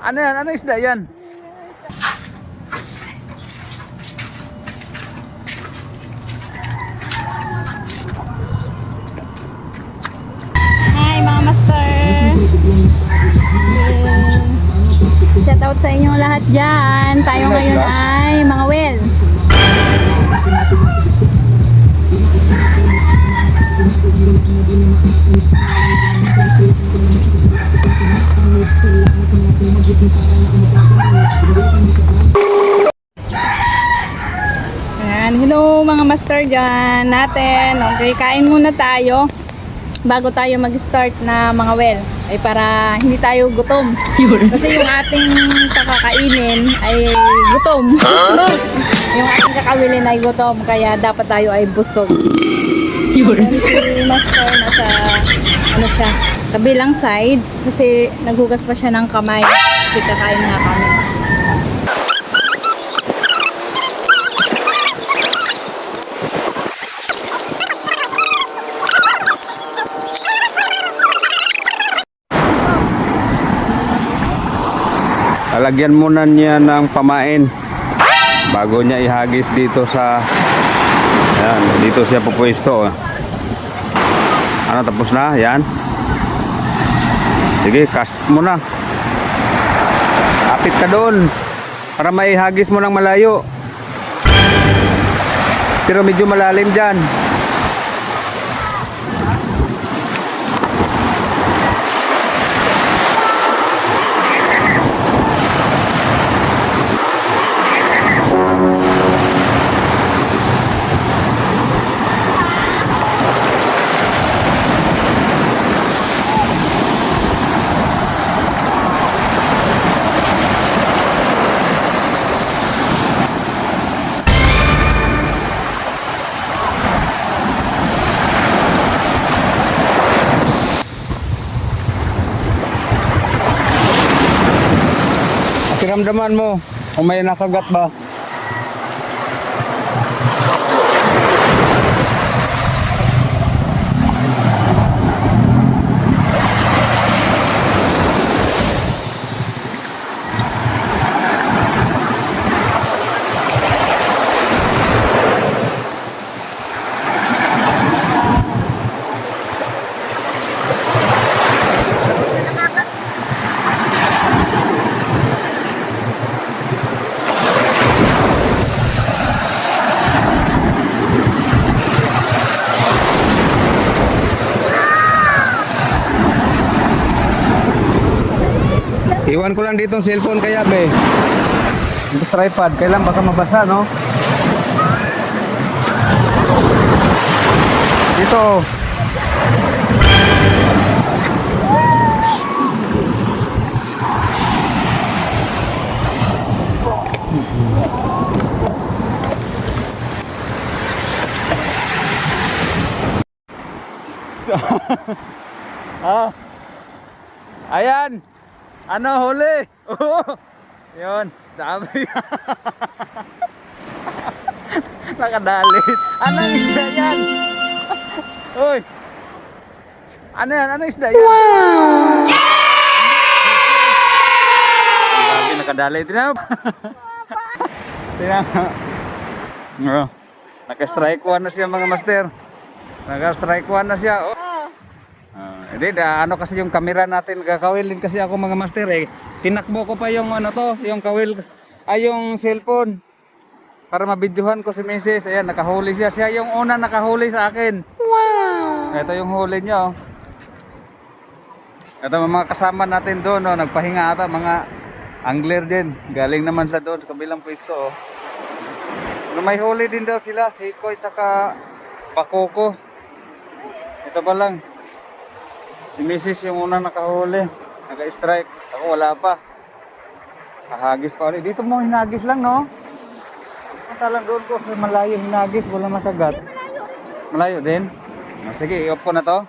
Ano yan? Ano isda yan? Hi mga master! Shout out sa inyong lahat dyan. Tayo ngayon ay mga well. Ayan, hello mga master dyan natin. Okay, kain muna tayo bago tayo mag-start na mga well, ay para hindi tayo gutom. Kasi yung ating kakakainin ay gutom. Yung ating kakawilin ay gutom, kaya dapat tayo ay busog. Yun. Si master nasa ano siya, kabilang side kasi naghugas pa siya ng kamay kasi kakain nga kami. Lalagyan muna niya ng pamain bago niya ihagis dito sa yan, dito siya pupwesto. Ano, tapos na? Yan. Sige, cast mo na. Kapit ka doon para maihagis mo ng malayo. Pero medyo malalim dyan. Pakiramdaman mo kung may nakagat ba. Iwan ko lang dito ang cellphone kaya be. Ito tripod, kailan baka mabasa, no? Dito. Ah. Ayan. Ano, huli? Yun, sabi. Nakadalit. Anong isda yan? Uy. Ano yan? Anong isda yan? Wow! Sabi, nakadalit. Tinan. Tinan. Oh. Naka-strike one na siya mga master. Naka-strike one na siya. Oh. Hindi, ano kasi yung camera natin, kakawilin kasi ako mga master eh. Tinakbo ko pa yung ano to, yung kawil, ay yung cellphone. Para mabidyohan ko si Mrs. Ayan, nakahuli siya. Siya yung una nakahuli sa akin. Wow! Ito yung huli niya, oh. Ito mga kasama natin doon, oh. Nagpahinga ata, mga angler din. Galing naman sa doon, sa kabilang pwesto, oh. May huli din daw sila, sikoy tsaka pakoko. Ito pa lang. Si Mrs. yung unang nakahuli, naka-strike. Ako wala pa. Kahagis pa ulit. Dito mo hinagis lang, no? Punta lang doon ko sa malayo hinagis, walang nakagat. Malayo din? Sige, i-off ko na to.